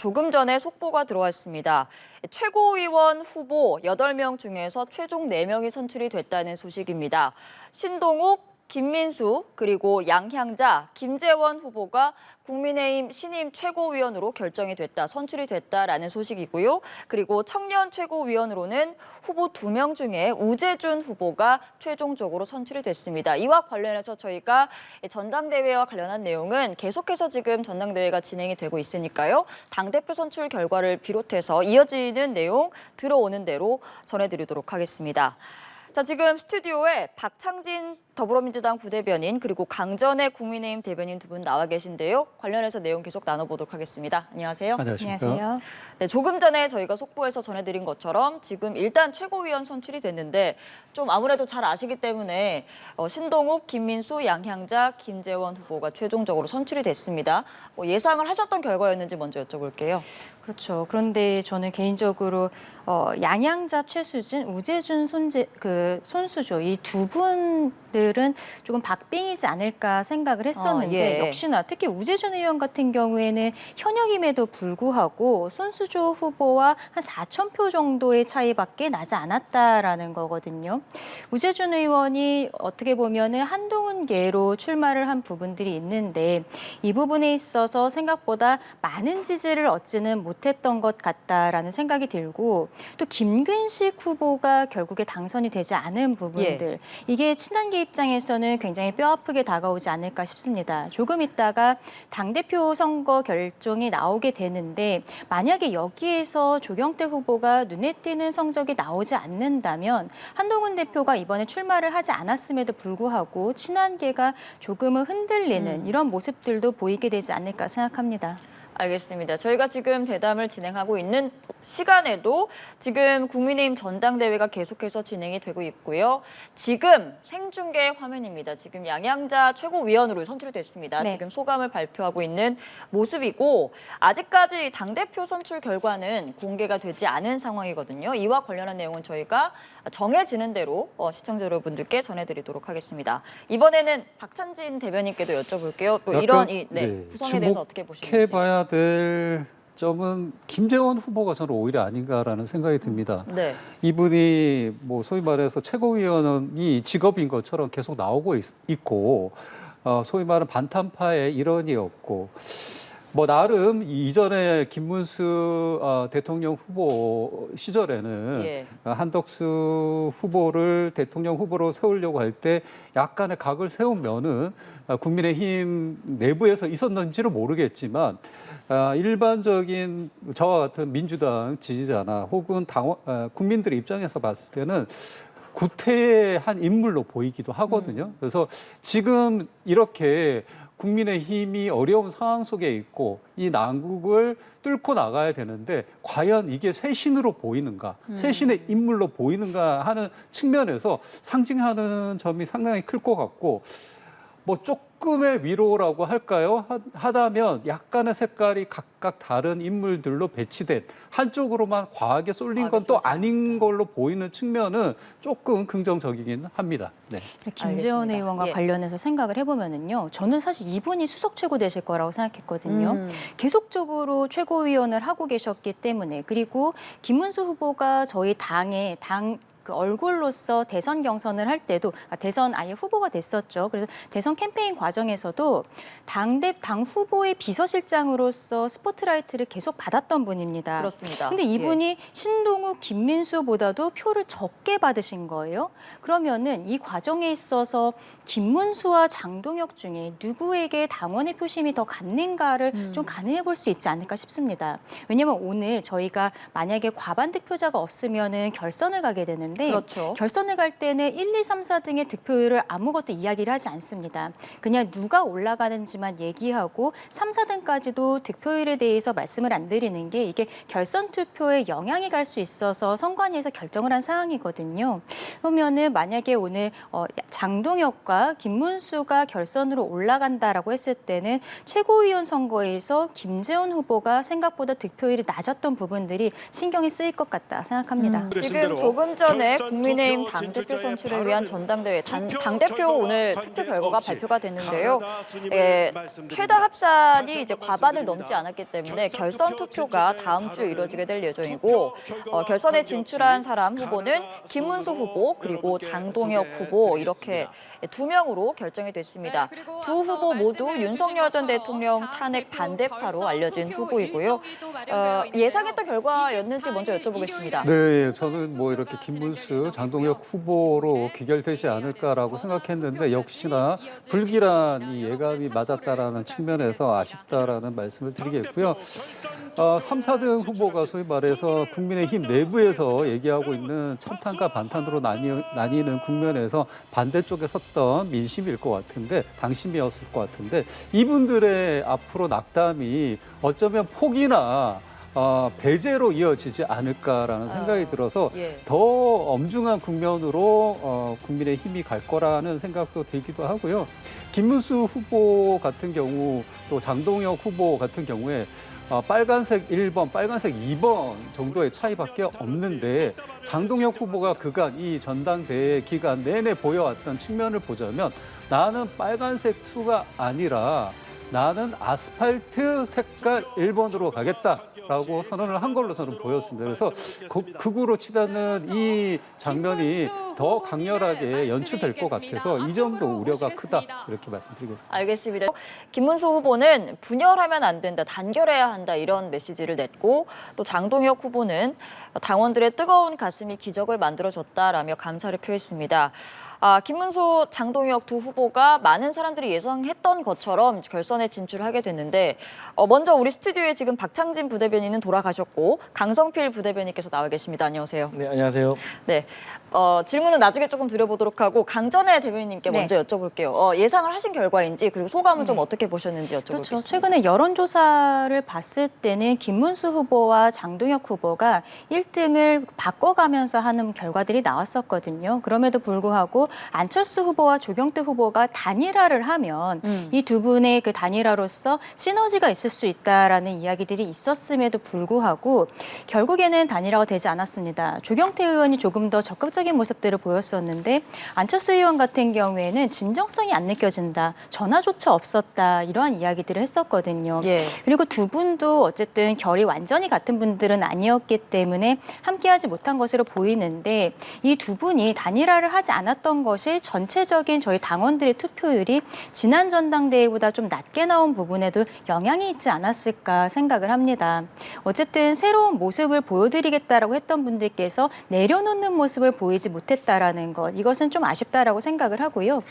조금 전에 속보가 들어왔습니다. 최고위원 후보 8명 중에서 최종 4명이 선출이 됐다는 소식입니다. 신동욱, 김민수, 그리고 양향자, 김재원 후보가 국민의힘 신임 최고위원으로 결정이 됐다, 선출이 됐다라는 소식이고요. 그리고 청년 최고위원으로는 후보 2명 중에 우재준 후보가 최종적으로 선출이 됐습니다. 이와 관련해서 저희가 전당대회와 관련한 내용은 계속해서 지금 전당대회가 진행이 되고 있으니까요. 당대표 선출 결과를 비롯해서 이어지는 내용 들어오는 대로 전해드리도록 하겠습니다. 자, 지금 스튜디오에 박창진 더불어민주당 부대변인 그리고 강전의 국민의힘 대변인 두 분 나와 계신데요. 관련해서 내용 계속 나눠보도록 하겠습니다. 안녕하세요. 안녕하세요. 네, 조금 전에 저희가 속보에서 전해드린 것처럼 지금 일단 최고위원 선출이 됐는데 좀 아무래도 잘 아시기 때문에 신동욱, 김민수, 양향자, 김재원 후보가 최종적으로 선출이 됐습니다. 예상을 하셨던 결과였는지 먼저 여쭤볼게요. 그렇죠. 그런데 저는 개인적으로 양향자, 최수진, 우재준 손수조 이 두 분들은 조금 박빙이지 않을까 생각을 했었는데 역시나 특히 우재준 의원 같은 경우에는 현역임에도 불구하고 손수조 후보와 한 4,000표 정도의 차이밖에 나지 않았다라는 거거든요. 우재준 의원이 어떻게 보면은 한동훈계로 출마를 한 부분들이 있는데 이 부분에 있어서 생각보다 많은 지지를 얻지는 못했던 것 같다라는 생각이 들고 또 김근식 후보가 결국에 당선이 되지 않은 부분들 이게 친한계 입장에서는 굉장히 뼈아프게 다가오지 않을까 싶습니다. 조금 있다가 당대표 선거 결정이 나오게 되는데 만약에 여기에서 조경태 후보가 눈에 띄는 성적이 나오지 않는다면 한동훈 대표가 이번에 출마를 하지 않았음에도 불구하고 친한계가 조금은 흔들리는 이런 모습들도 보이게 되지 않을까 생각합니다. 알겠습니다. 저희가 지금 대담을 진행하고 있는 시간에도 지금 국민의힘 전당대회가 계속해서 진행이 되고 있고요. 지금 생중계 화면입니다. 지금 양향자 최고위원으로 선출이 됐습니다. 네. 지금 소감을 발표하고 있는 모습이고 아직까지 당대표 선출 결과는 공개가 되지 않은 상황이거든요. 이와 관련한 내용은 저희가 정해지는 대로 시청자 여러분들께 전해드리도록 하겠습니다. 이번에는 박찬진 대변인께도 여쭤볼게요. 또 이런 구성에 대해서 어떻게 보시는지. 주목해봐야 될 점은 김재원 후보가 저는 오히려 아닌가라는 생각이 듭니다. 이분이 뭐 소위 말해서 최고위원이 직업인 것처럼 계속 나오고 있고 소위 말하는 반탄파의 일원이었고 뭐 나름 이전에 김문수 대통령 후보 시절에는 한덕수 후보를 대통령 후보로 세우려고 할 때 약간의 각을 세운 면은 국민의힘 내부에서 있었는지는 모르겠지만 일반적인 저와 같은 민주당 지지자나 혹은 국민들의 입장에서 봤을 때는 구태한 인물로 보이기도 하거든요. 그래서 지금 이렇게 국민의힘이 어려운 상황 속에 있고 이 난국을 뚫고 나가야 되는데 과연 이게 쇄신으로 보이는가, 쇄신의 인물로 보이는가 하는 측면에서 상징하는 점이 상당히 클 것 같고 뭐 조금의 위로라고 할까요? 하다면 약간의 색깔이 각각 다른 인물들로 배치된 한쪽으로만 과하게 쏠린 건 또 아닌 걸로 보이는 측면은 조금 긍정적이긴 합니다. 네. 김재원 의원과 관련해서 생각을 해보면은요, 저는 사실 이분이 수석 최고 되실 거라고 생각했거든요. 계속적으로 최고위원을 하고 계셨기 때문에 그리고 김문수 후보가 저희 당의 그 얼굴로서 대선 경선을 할 때도 대선 아예 후보가 됐었죠. 그래서 대선 캠페인 과정에서도 당 후보의 비서실장으로서 스포트라이트를 계속 받았던 분입니다. 그렇습니다. 근데 이분이 신동욱, 김민수보다도 표를 적게 받으신 거예요. 그러면은 이 과정에 있어서 김문수와 장동혁 중에 누구에게 당원의 표심이 더 갔는가를 좀 가늠해 볼 수 있지 않을까 싶습니다. 왜냐하면 오늘 저희가 만약에 과반 득표자가 없으면은 결선을 가게 되는데 결선을 갈 때는 1, 2, 3, 4 등의 득표율을 아무것도 이야기를 하지 않습니다. 그냥 누가 올라가는지만 얘기하고 3, 4등까지도 득표율에 대해서 말씀을 안 드리는 게 이게 결선 투표에 영향이 갈 수 있어서 선관위에서 결정을 한 사항이거든요. 그러면은 만약에 오늘 장동혁과 김문수가 결선으로 올라간다라고 했을 때는 최고위원 선거에서 김재원 후보가 생각보다 득표율이 낮았던 부분들이 신경이 쓰일 것 같다 생각합니다. 지금 조금 전에 오랜만에 국민의힘 당대표 선출을 위한 전당대회 당대표 오늘 투표 결과가 발표가 됐는데요. 최다 합산이 이제 과반을 넘지 않았기 때문에 결선 투표가 다음 주에 이루어지게 될 예정이고 결선에 진출한 사람 후보는 김문수 후보 그리고 장동혁 후보 이렇게 2명으로 결정이 됐습니다. 두 후보 모두 윤석열 전 대통령 탄핵 반대파로 알려진 후보이고요. 예상했던 결과였는지 먼저 여쭤보겠습니다. 네, 저는 뭐 이렇게 김문수, 장동혁 후보로 귀결되지 않을까라고 생각했는데 역시나 불길한 이 예감이 맞았다라는 측면에서 아쉽다라는 말씀을 드리겠고요. 3, 4등 후보가 소위 말해서 국민의힘 내부에서 얘기하고 있는 찬탄과 반탄으로 나뉘는 국면에서 반대쪽에 섰던 민심일 것 같은데, 당심이었을 것 같은데 이분들의 앞으로 낙담이 어쩌면 폭이나 배제로 이어지지 않을까라는 생각이 들어서 더 엄중한 국면으로 국민의힘이 갈 거라는 생각도 들기도 하고요. 김문수 후보 같은 경우 또 장동혁 후보 같은 경우에 빨간색 1번, 빨간색 2번 정도의 차이밖에 없는데 장동혁 후보가 그간 이 전당대회 기간 내내 보여왔던 측면을 보자면 나는 빨간색 2가 아니라 나는 아스팔트 색깔 1번으로 가겠다라고 선언을 한 걸로 저는 보였습니다. 그래서 극으로 치닫는 이 장면이 더 강렬하게 연출될 것 같아서 이 점도 우려가 크다 이렇게 말씀드리겠습니다. 알겠습니다. 김문수 후보는 분열하면 안 된다, 단결해야 한다 이런 메시지를 냈고 또 장동혁 후보는 당원들의 뜨거운 가슴이 기적을 만들어줬다라며 감사를 표했습니다. 김문수, 장동혁 두 후보가 많은 사람들이 예상했던 것처럼 결선에 진출하게 됐는데 먼저 우리 스튜디오에 지금 박창진 부대변인은 돌아가셨고 강성필 부대변인께서 나와 계십니다. 안녕하세요. 네, 안녕하세요. 네, 질문은 나중에 조금 드려보도록 하고 강전혜 대변인님께 먼저 여쭤볼게요. 예상을 하신 결과인지 그리고 소감을 좀 어떻게 보셨는지 여쭤보겠습니다. 그렇죠. 최근에 여론조사를 봤을 때는 김문수 후보와 장동혁 후보가 1등을 바꿔가면서 하는 결과들이 나왔었거든요. 그럼에도 불구하고 안철수 후보와 조경태 후보가 단일화를 하면 이 두 분의 그 단일화로서 시너지가 있을 수 있다라는 이야기들이 있었음에도 불구하고 결국에는 단일화가 되지 않았습니다. 조경태 의원이 조금 더 적극적인 모습들을 보였었는데 안철수 의원 같은 경우에는 진정성이 안 느껴진다, 전화조차 없었다 이러한 이야기들을 했었거든요. 그리고 두 분도 어쨌든 결이 완전히 같은 분들은 아니었기 때문에 함께하지 못한 것으로 보이는데 이 두 분이 단일화를 하지 않았던 것이 전체적인 저희 당원들의 투표율이 지난 전당대회보다 좀 낮게 나온 부분에도 영향이 있지 않았을까 생각을 합니다. 어쨌든 새로운 모습을 보여드리겠다라고 했던 분들께서 내려놓는 모습을 보이지 못했다라는 것, 이것은 좀 아쉽다라고 생각을 하고요.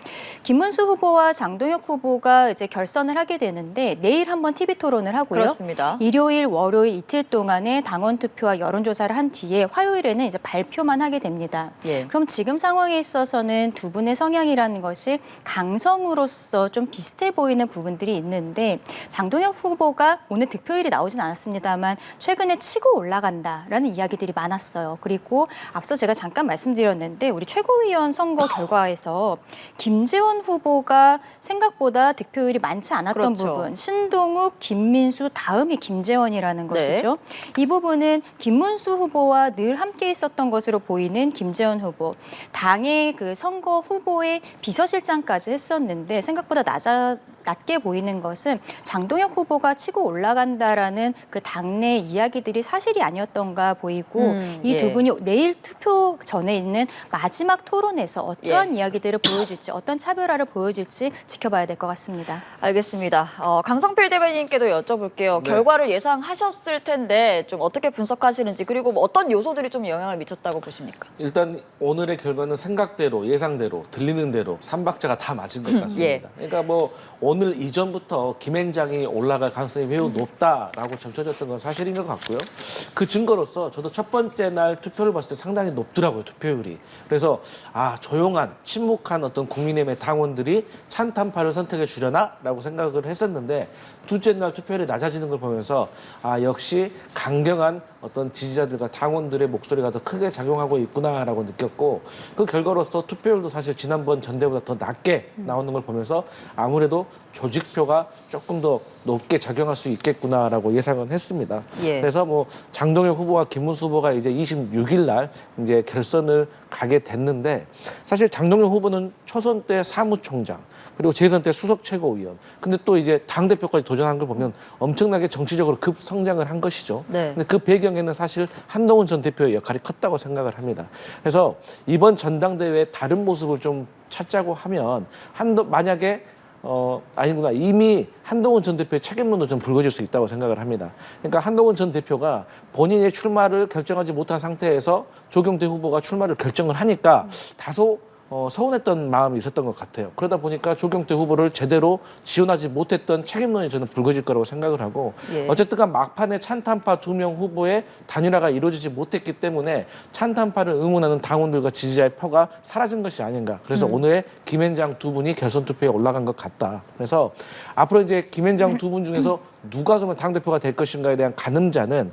김문수 후보와 장동혁 후보가 이제 결선을 하게 되는데 내일 한번 TV 토론을 하고요. 그렇습니다. 일요일, 월요일 이틀 동안에 당원 투표와 여론조사를 한 뒤에 화요일에는 이제 발표만 하게 됩니다. 그럼 지금 상황에 있어서는 두 분의 성향이라는 것이 강성으로서 좀 비슷해 보이는 부분들이 있는데 장동혁 후보가 오늘 득표율이 나오진 않았습니다만 최근에 치고 올라간다라는 이야기들이 많았어요. 그리고 앞서 제가 잠깐 말씀드렸는데 우리 최고위원 선거 결과에서 김재원 후보가 생각보다 득표율이 많지 않았던 부분, 신동욱, 김민수 다음이 김재원이라는 것이죠. 이 부분은 김문수 후보와 늘 함께 있었던 것으로 보이는 김재원 후보, 당의 그 선거 후보의 비서실장까지 했었는데 생각보다 낮게 보이는 것은 장동혁 후보가 치고 올라간다라는 그 당내 이야기들이 사실이 아니었던가 보이고 이 두 분이 내일 투표 전에 있는 마지막 토론에서 어떠한 이야기들을 보여줄지, 어떤 차별화를 보여줄지 지켜봐야 될 것 같습니다. 알겠습니다. 강성필 대변인께도 여쭤볼게요. 결과를 예상하셨을 텐데 좀 어떻게 분석하시는지 그리고 뭐 어떤 요소들이 좀 영향을 미쳤다고 보십니까? 일단 오늘의 결과는 생각대로, 예상대로, 들리는 대로 삼박자가 다 맞은 것 같습니다. 그러니까 뭐 오늘 이전부터 김앤장이 올라갈 가능성이 매우 높다라고 점쳐졌던 건 사실인 것 같고요. 그 증거로서 저도 첫 번째 날 투표를 봤을 때 상당히 높더라고요, 투표율이. 그래서 조용한, 침묵한 어떤 국민의힘의 당원들이 찬탄파를 선택해 주려나라고 생각을 했었는데 둘째 날 투표율이 낮아지는 걸 보면서 아 역시 강경한 어떤 지지자들과 당원들의 목소리가 더 크게 작용하고 있구나라고 느꼈고 그 결과로서 투표율도 사실 지난번 전대보다 더 낮게 나오는 걸 보면서 아무래도 조직표가 조금 더 높게 작용할 수 있겠구나라고 예상은 했습니다. 예. 그래서 뭐 장동혁 후보와 김문수 후보가 이제 26일 날 이제 결선을 가게 됐는데 사실 장동혁 후보는 초선 때 사무총장 그리고 재선 때 수석 최고위원. 근데 또 이제 당대표까지 도전한 걸 보면 엄청나게 정치적으로 급성장을 한 것이죠. 네. 근데 그 배경에는 사실 한동훈 전 대표의 역할이 컸다고 생각을 합니다. 그래서 이번 전당대회의 다른 모습을 좀 찾자고 하면 만약에 아니구나. 이미 한동훈 전 대표의 책임론도 좀 불거질 수 있다고 생각을 합니다. 그러니까 한동훈 전 대표가 본인의 출마를 결정하지 못한 상태에서 조경태 후보가 출마를 결정을 하니까 다소 서운했던 마음이 있었던 것 같아요. 그러다 보니까 조경태 후보를 제대로 지원하지 못했던 책임론이 저는 불거질 거라고 생각을 하고 예. 어쨌든 막판에 찬탄파 2명 후보의 단일화가 이루어지지 못했기 때문에 찬탄파를 응원하는 당원들과 지지자의 표가 사라진 것이 아닌가. 그래서 오늘 김앤장 두 분이 결선 투표에 올라간 것 같다. 그래서 앞으로 이제 김앤장 두 분 중에서 누가 그러면 당대표가 될 것인가에 대한 가늠자는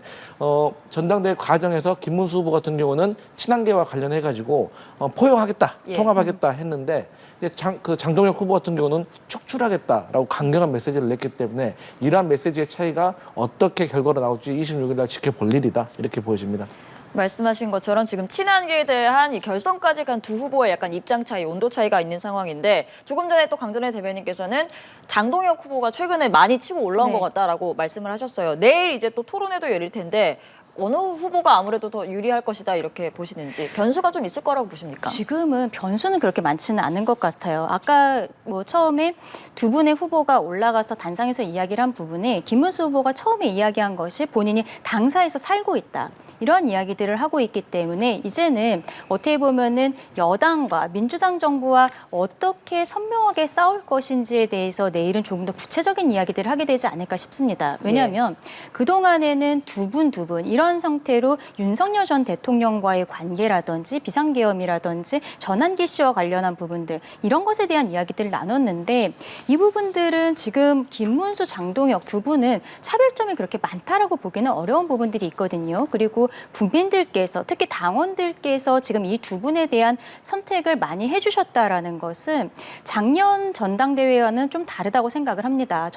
전당대회 과정에서 김문수 후보 같은 경우는 친한계와 관련해가지고 포용하겠다, 예. 통합하겠다 했는데 이제 장동혁 후보 같은 경우는 축출하겠다라고 강경한 메시지를 냈기 때문에 이러한 메시지의 차이가 어떻게 결과로 나올지 26일 날 지켜볼 일이다 이렇게 보여집니다. 말씀하신 것처럼 지금 친한계에 대한 이 결선까지 간 두 후보의 약간 입장 차이, 온도 차이가 있는 상황인데 조금 전에 또 강전혜 대변인께서는 장동혁 후보가 최근에 많이 치고 올라온 네. 것 같다라고 말씀을 하셨어요. 내일 이제 또 토론회도 열릴 텐데 어느 후보가 아무래도 더 유리할 것이다 이렇게 보시는지 변수가 좀 있을 거라고 보십니까? 지금은 변수는 그렇게 많지는 않은 것 같아요. 아까 뭐 처음에 두 분의 후보가 올라가서 단상에서 이야기를 한 부분에 김문수 후보가 처음에 이야기한 것이 본인이 당사에서 살고 있다. 이런 이야기들을 하고 있기 때문에 이제는 어떻게 보면은 여당과 민주당 정부와 어떻게 선명하게 싸울 것인지에 대해서 내일은 조금 더 구체적인 이야기들을 하게 되지 않을까 싶습니다. 왜냐하면 그동안에는 두 분 이런 상태로 윤석열 전 대통령과의 관계라든지 비상계엄이라든지 전환기 씨와 관련한 부분들 이런 것에 대한 이야기들을 나눴는데 이 부분들은 지금 김문수, 장동혁 두 분은 차별점이 그렇게 많다라고 보기는 어려운 부분들이 있거든요. 그리고 국민들께서 특히 당원들께서 지금 이 두 분에 대한 선택을 많이 해주셨다라는 것은 작년 전당대회와는 좀 다르다고 생각을 합니다.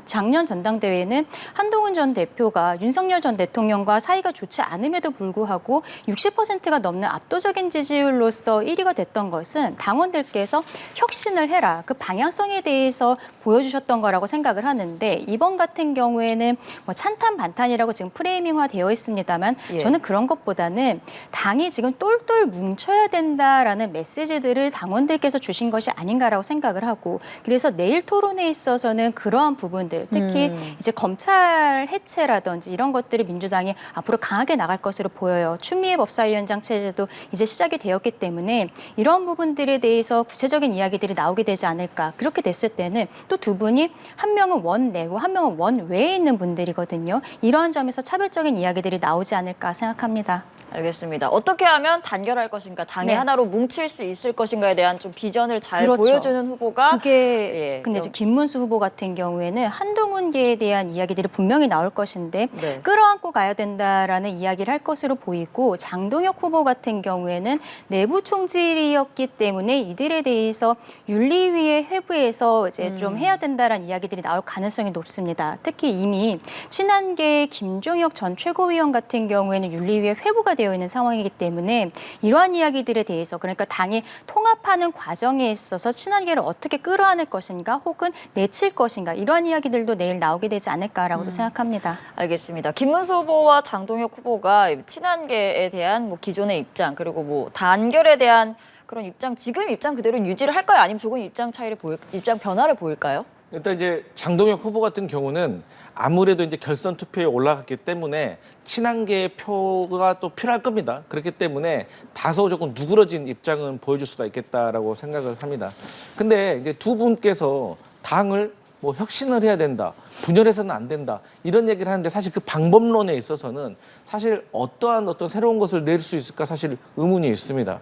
작년 전당대회는 한동훈 전 대표가 윤석열 전 대통령과 사이가 좋지 않음에도 불구하고 60%가 넘는 압도적인 지지율로서 1위가 됐던 것은 당원들께서 혁신을 해라. 그 방향성에 대해서 보여주셨던 거라고 생각을 하는데 이번 같은 경우에는 뭐 찬탄 반탄이라고 지금 프레이밍화 되어 있습니다만 예. 저는 그런 것보다는 당이 지금 똘똘 뭉쳐야 된다라는 메시지들을 당원들께서 주신 것이 아닌가라고 생각을 하고 그래서 내일 토론에 있어서는 그러한 부분들 특히 이제 검찰 해체라든지 이런 것들을 민주당이 앞으로 강하게 나갈 것으로 보여요. 추미애 법사위원장 체제도 이제 시작이 되었기 때문에 이런 부분들에 대해서 구체적인 이야기들이 나오게 되지 않을까. 그렇게 됐을 때는 또 두 분이 한 명은 원 내고 한 명은 원 외에 있는 분들이거든요. 이러한 점에서 차별적인 이야기들이 나오지 않을까 생각합니다. 알겠습니다. 어떻게 하면 단결할 것인가, 당이 네. 하나로 뭉칠 수 있을 것인가에 대한 좀 비전을 잘 그렇죠. 보여주는 후보가 그게 예, 근데 이제 김문수 후보 같은 경우에는 한동훈계에 대한 이야기들이 분명히 나올 것인데 네. 끌어안고 가야 된다라는 이야기를 할 것으로 보이고 장동혁 후보 같은 경우에는 내부 총질이었기 때문에 이들에 대해서 윤리위의 회부에서 이제 좀 해야 된다라는 이야기들이 나올 가능성이 높습니다. 특히 이미 친한계의 김종혁 전 최고위원 같은 경우에는 윤리위의 회부가 되어 있는 상황이기 때문에 이러한 이야기들에 대해서 그러니까 당이 통합하는 과정에 있어서 친한계를 어떻게 끌어안을 것인가 혹은 내칠 것인가 이러한 이야기들도 내일 나오게 되지 않을까라고도 생각합니다. 알겠습니다. 김문수 후보와 장동혁 후보가 친한계에 대한 뭐 기존의 입장 그리고 뭐 단결에 대한 그런 입장 지금 입장 그대로 유지를 할까요? 아니면 조금 입장 변화를 보일까요? 일단 이제 장동혁 후보 같은 경우는 아무래도 이제 결선 투표에 올라갔기 때문에 친한계의 표가 또 필요할 겁니다. 그렇기 때문에 다소 조금 누그러진 입장은 보여줄 수가 있겠다라고 생각을 합니다. 근데 이제 두 분께서 당을 뭐 혁신을 해야 된다, 분열해서는 안 된다 이런 얘기를 하는데 사실 그 방법론에 있어서는 사실 어떠한 새로운 것을 낼 수 있을까 사실 의문이 있습니다.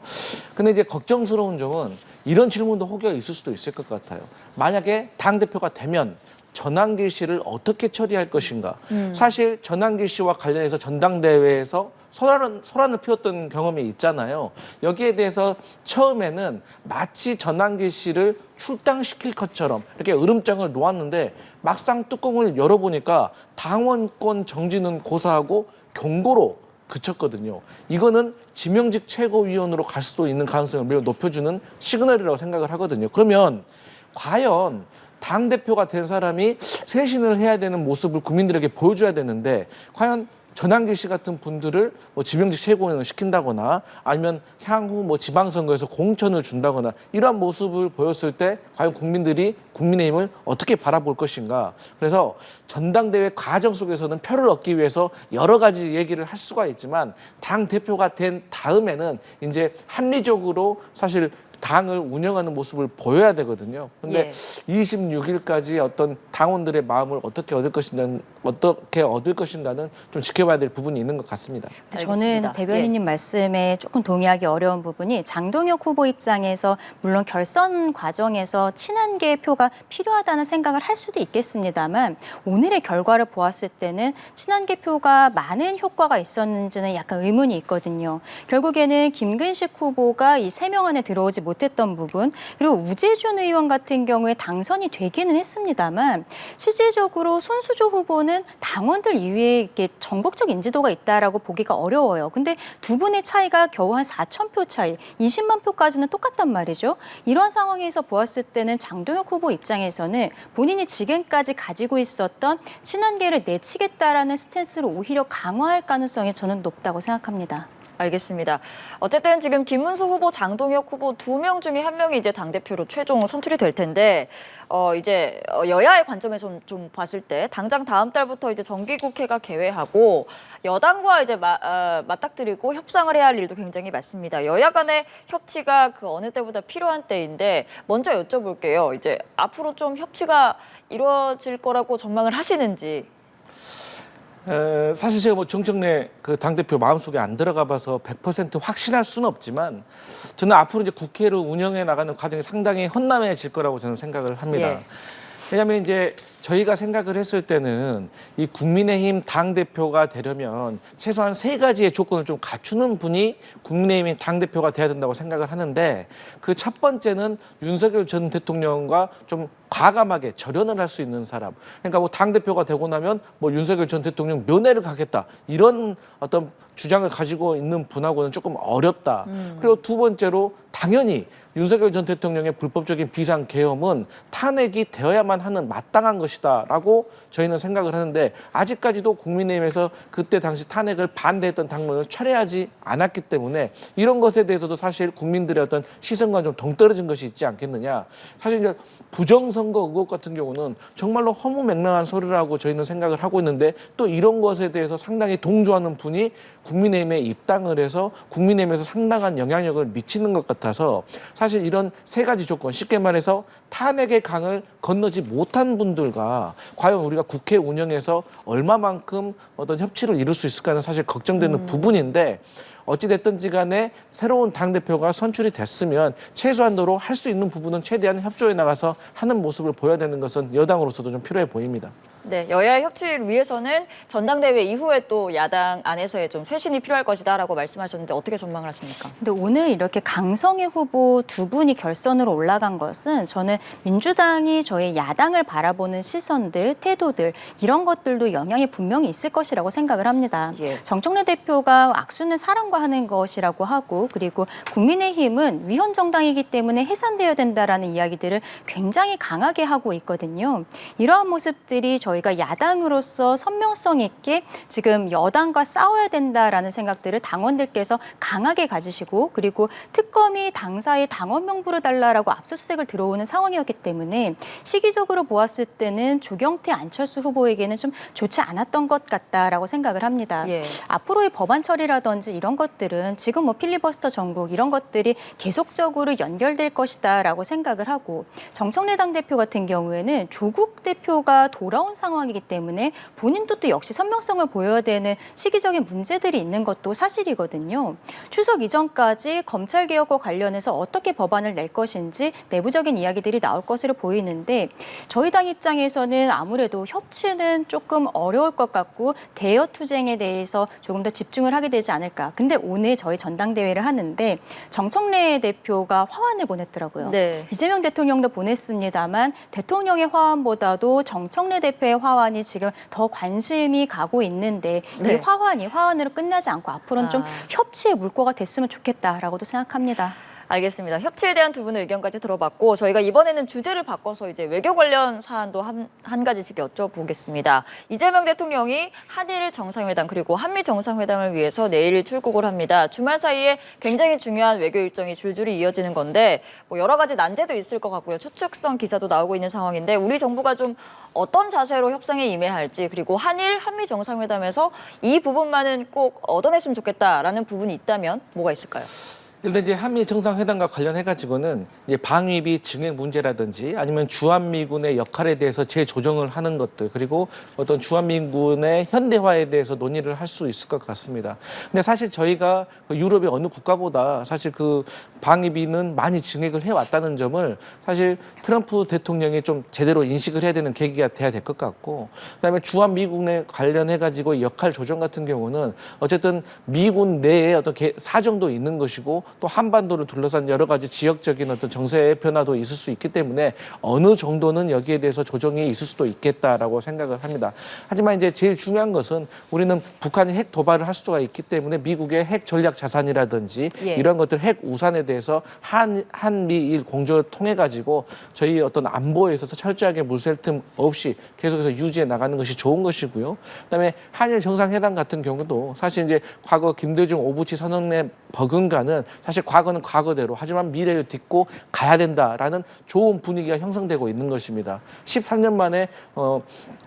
근데 이제 걱정스러운 점은 이런 질문도 혹여 있을 수도 있을 것 같아요. 만약에 당 대표가 되면 전환길 씨를 어떻게 처리할 것인가. 사실 전환길 씨와 관련해서 전당대회에서 소란을 피웠던 경험이 있잖아요. 여기에 대해서 처음에는 마치 전환길 씨를 출당시킬 것처럼 이렇게 으름장을 놓았는데 막상 뚜껑을 열어보니까 당원권 정지는 고사하고 경고로 그쳤거든요. 이거는 지명직 최고위원으로 갈 수도 있는 가능성을 매우 높여주는 시그널이라고 생각을 하거든요. 그러면 과연 당대표가 된 사람이 쇄신을 해야 되는 모습을 국민들에게 보여줘야 되는데 과연 전환길 씨 같은 분들을 뭐 지명직 최고위원을 시킨다거나 아니면 향후 뭐 지방선거에서 공천을 준다거나 이러한 모습을 보였을 때 과연 국민들이 국민의힘을 어떻게 바라볼 것인가. 그래서 전당대회 과정 속에서는 표를 얻기 위해서 여러 가지 얘기를 할 수가 있지만 당 대표가 된 다음에는 이제 합리적으로 사실 당을 운영하는 모습을 보여야 되거든요. 그런데 26일까지 어떤 당원들의 마음을 어떻게 얻을 것인가는 좀 지켜봐야 될 부분이 있는 것 같습니다. 저는 대변인님 말씀에 조금 동의하기 어려운 부분이 장동혁 후보 입장에서 물론 결선 과정에서 친한계의 표가 필요하다는 생각을 할 수도 있겠습니다만 오늘의 결과를 보았을 때는 친한계 표가 많은 효과가 있었는지는 약간 의문이 있거든요. 결국에는 김근식 후보가 이 3명 안에 들어오지 못했던 부분, 그리고 우재준 의원 같은 경우에 당선이 되기는 했습니다만 실질적으로 손수조 후보는 당원들 이외에 이렇게 전국적 인지도가 있다라고 보기가 어려워요. 근데 두 분의 차이가 겨우 한 4,000표 차이, 20만 표까지는 똑같단 말이죠. 이런 상황에서 보았을 때는 장동혁 후보 입장에서는 본인이 지금까지 가지고 있었던 친한계를 내치겠다라는 스탠스를 오히려 강화할 가능성이 저는 높다고 생각합니다. 알겠습니다. 어쨌든 지금 김문수 후보, 장동혁 후보 2명 중에 1명이 이제 당대표로 최종 선출이 될 텐데 이제 여야의 관점에서 좀 봤을 때 당장 다음 달부터 이제 정기국회가 개회하고 여당과 이제 맞닥뜨리고 협상을 해야 할 일도 굉장히 많습니다. 여야 간의 협치가 그 어느 때보다 필요한 때인데 먼저 여쭤볼게요. 이제 앞으로 좀 협치가 이루어질 거라고 전망을 하시는지. 사실 제가 뭐 정청래 그 당대표 마음속에 안 들어가 봐서 100% 확신할 수는 없지만 저는 앞으로 이제 국회를 운영해 나가는 과정이 상당히 험난해질 거라고 저는 생각을 합니다. 예. 왜냐하면 이제 저희가 생각을 했을 때는 이 국민의힘 당대표가 되려면 최소한 3가지의 조건을 좀 갖추는 분이 국민의힘 당대표가 돼야 된다고 생각을 하는데 그 첫 번째는 윤석열 전 대통령과 좀 과감하게 절연을 할 수 있는 사람. 그러니까 뭐 당대표가 되고 나면 뭐 윤석열 전 대통령 면회를 가겠다. 이런 어떤 주장을 가지고 있는 분하고는 조금 어렵다. 그리고 두 번째로 당연히 윤석열 전 대통령의 불법적인 비상계엄은 탄핵이 되어야만 하는 마땅한 것이다라고 저희는 생각을 하는데 아직까지도 국민의힘에서 그때 당시 탄핵을 반대했던 당론을 철회하지 않았기 때문에 이런 것에 대해서도 사실 국민들의 어떤 시선과 좀 동떨어진 것이 있지 않겠느냐. 사실 이제 부정선거 의혹 같은 경우는 정말로 허무맹랑한 소리라고 저희는 생각을 하고 있는데 또 이런 것에 대해서 상당히 동조하는 분이 국민의힘에 입당을 해서 국민의힘에서 상당한 영향력을 미치는 것 같아서 사실 이런 3가지 조건, 쉽게 말해서 탄핵의 강을 건너지 못한 분들과 과연 우리가 국회 운영에서 얼마만큼 어떤 협치를 이룰 수 있을까는 사실 걱정되는 부분인데 어찌됐든지 간에 새로운 당대표가 선출이 됐으면 최소한도로 할 수 있는 부분은 최대한 협조해 나가서 하는 모습을 보여야 되는 것은 여당으로서도 좀 필요해 보입니다. 네, 여야의 협치를 위해서는 전당대회 이후에 또 야당 안에서의 좀 쇄신이 필요할 것이다라고 말씀하셨는데 어떻게 전망을 하십니까? 근데 오늘 이렇게 강성의 후보 2분이 결선으로 올라간 것은 저는 민주당이 저희 야당을 바라보는 시선들, 태도들 이런 것들도 영향이 분명히 있을 것이라고 생각을 합니다. 예. 정청래 대표가 악수는 사람과 하는 것이라고 하고 그리고 국민의힘은 위헌 정당이기 때문에 해산되어야 된다라는 이야기들을 굉장히 강하게 하고 있거든요. 이러한 모습들이 저희가 야당으로서 선명성 있게 지금 여당과 싸워야 된다라는 생각들을 당원들께서 강하게 가지시고 그리고 특검이 당사의 당원 명부를 달라라고 압수수색을 들어오는 상황이었기 때문에 시기적으로 보았을 때는 조경태, 안철수 후보에게는 좀 좋지 않았던 것 같다라고 생각을 합니다. 예. 앞으로의 법안 처리라든지 이런 것들은 지금 뭐 필리버스터 전국 이런 것들이 계속적으로 연결될 것이다라고 생각을 하고 정청래 당대표 같은 경우에는 조국 대표가 돌아온 상황이기 때문에 본인도 또 역시 선명성을 보여야 되는 시기적인 문제들이 있는 것도 사실이거든요. 추석 이전까지 검찰개혁과 관련해서 어떻게 법안을 낼 것인지 내부적인 이야기들이 나올 것으로 보이는데 저희 당 입장에서는 아무래도 협치는 조금 어려울 것 같고 대여 투쟁에 대해서 조금 더 집중을 하게 되지 않을까. 근데 오늘 저희 전당대회를 하는데 정청래 대표가 화환을 보냈더라고요. 네. 이재명 대통령도 보냈습니다만 대통령의 화환보다도 정청래 대표의 화환이 지금 더 관심이 가고 있는데 네. 이 화환으로 끝나지 않고 앞으로는 좀 협치의 물꼬가 됐으면 좋겠다라고도 생각합니다. 알겠습니다. 협치에 대한 두 분의 의견까지 들어봤고 저희가 이번에는 주제를 바꿔서 이제 외교 관련 사안도 한 가지씩 여쭤보겠습니다. 이재명 대통령이 한일 정상회담 그리고 한미 정상회담을 위해서 내일 출국을 합니다. 주말 사이에 굉장히 중요한 외교 일정이 줄줄이 이어지는 건데 뭐 여러 가지 난제도 있을 것 같고요. 추측성 기사도 나오고 있는 상황인데 우리 정부가 좀 어떤 자세로 협상에 임해야 할지 그리고 한미 정상회담에서 이 부분만은 꼭 얻어냈으면 좋겠다라는 부분이 있다면 뭐가 있을까요? 일단 이제 한미 정상회담과 관련해 가지고는 이제 방위비 증액 문제라든지 아니면 주한미군의 역할에 대해서 재조정을 하는 것들 그리고 어떤 주한미군의 현대화에 대해서 논의를 할 수 있을 것 같습니다. 근데 사실 저희가 유럽의 어느 국가보다 사실 그 방위비는 많이 증액을 해왔다는 점을 사실 트럼프 대통령이 좀 제대로 인식을 해야 되는 계기가 돼야 될 것 같고 그다음에 주한미군에 관련해 가지고 역할 조정 같은 경우는 어쨌든 미군 내에 어떤 사정도 있는 것이고 또 한반도를 둘러싼 여러 가지 지역적인 어떤 정세 변화도 있을 수 있기 때문에 어느 정도는 여기에 대해서 조정이 있을 수도 있겠다라고 생각을 합니다. 하지만 이제 제일 중요한 것은 우리는 북한이 핵 도발을 할 수가 있기 때문에 미국의 핵 전략 자산이라든지 이런 것들 핵 우산에 대해서 한미일 공조를 통해 가지고 저희 어떤 안보에 있어서 철저하게 물샐 틈 없이 계속해서 유지해 나가는 것이 좋은 것이고요. 그다음에 한일 정상회담 같은 경우도 사실 이제 과거 김대중 오부치 선언의 버금가는 사실 과거는 과거대로 하지만 미래를 딛고 가야 된다라는 좋은 분위기가 형성되고 있는 것입니다. 13년 만에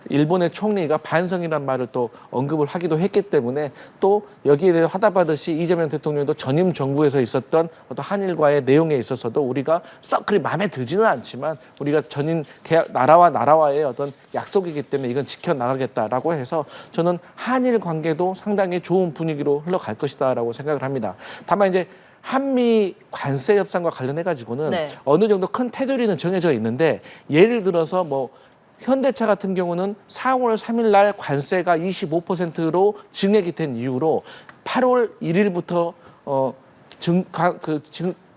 일본의 총리가 반성이란 말을 또 언급을 하기도 했기 때문에 또 여기에 대해 화답하듯이 이재명 대통령도 전임 정부에서 있었던 어떤 한일과의 내용에 있어서도 우리가 썩 그리 마음에 들지는 않지만 우리가 전임 나라와의 어떤 약속이기 때문에 이건 지켜나가겠다라고 해서 저는 한일 관계도 상당히 좋은 분위기로 흘러갈 것이다라고 생각을 합니다. 다만 이제 한미 관세 협상과 관련해 가지고는 어느 정도 큰 테두리는 정해져 있는데 예를 들어서 뭐 현대차 같은 경우는 4월 3일 날 관세가 25%로 증액이 된 이후로 8월 1일부터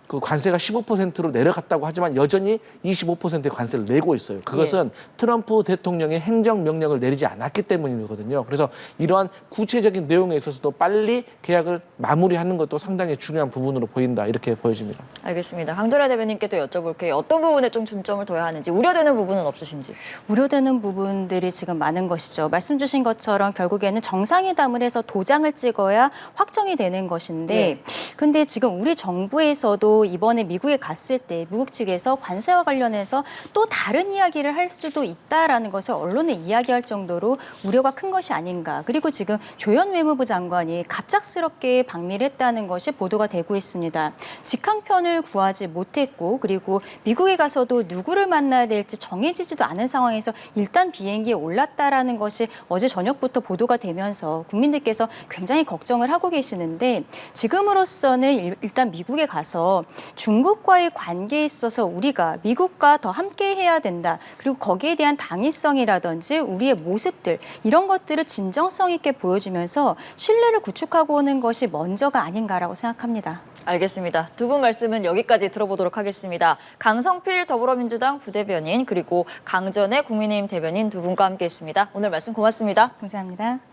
그 관세가 15%로 내려갔다고 하지만 여전히 25%의 관세를 내고 있어요. 그것은 트럼프 대통령의 행정명령을 내리지 않았기 때문이거든요. 그래서 이러한 구체적인 내용에 있어서도 빨리 계약을 마무리하는 것도 상당히 중요한 부분으로 보인다. 이렇게 보여집니다. 알겠습니다. 강준하 대변인께도 여쭤볼게요. 어떤 부분에 좀 중점을 둬야 하는지 우려되는 부분은 없으신지. 우려되는 부분들이 지금 많은 것이죠. 말씀 주신 것처럼 결국에는 정상회담을 해서 도장을 찍어야 확정이 되는 것인데 근데 지금 우리 정부에서도 이번에 미국에 갔을 때 미국 측에서 관세와 관련해서 또 다른 이야기를 할 수도 있다라는 것을 언론에 이야기할 정도로 우려가 큰 것이 아닌가. 그리고 지금 조현 외무부 장관이 갑작스럽게 방미를 했다는 것이 보도가 되고 있습니다. 직항편을 구하지 못했고 그리고 미국에 가서도 누구를 만나야 될지 정해지지도 않은 상황에서 일단 비행기에 올랐다라는 것이 어제 저녁부터 보도가 되면서 국민들께서 굉장히 걱정을 하고 계시는데 지금으로서는 일단 미국에 가서 중국과의 관계에 있어서 우리가 미국과 더 함께 해야 된다. 그리고 거기에 대한 당위성이라든지 우리의 모습들 이런 것들을 진정성 있게 보여주면서 신뢰를 구축하고 오는 것이 먼저가 아닌가라고 생각합니다. 알겠습니다. 두 분 말씀은 여기까지 들어보도록 하겠습니다. 강성필 더불어민주당 부대변인 그리고 강전의 국민의힘 대변인 두 분과 함께했습니다. 오늘 말씀 고맙습니다. 감사합니다.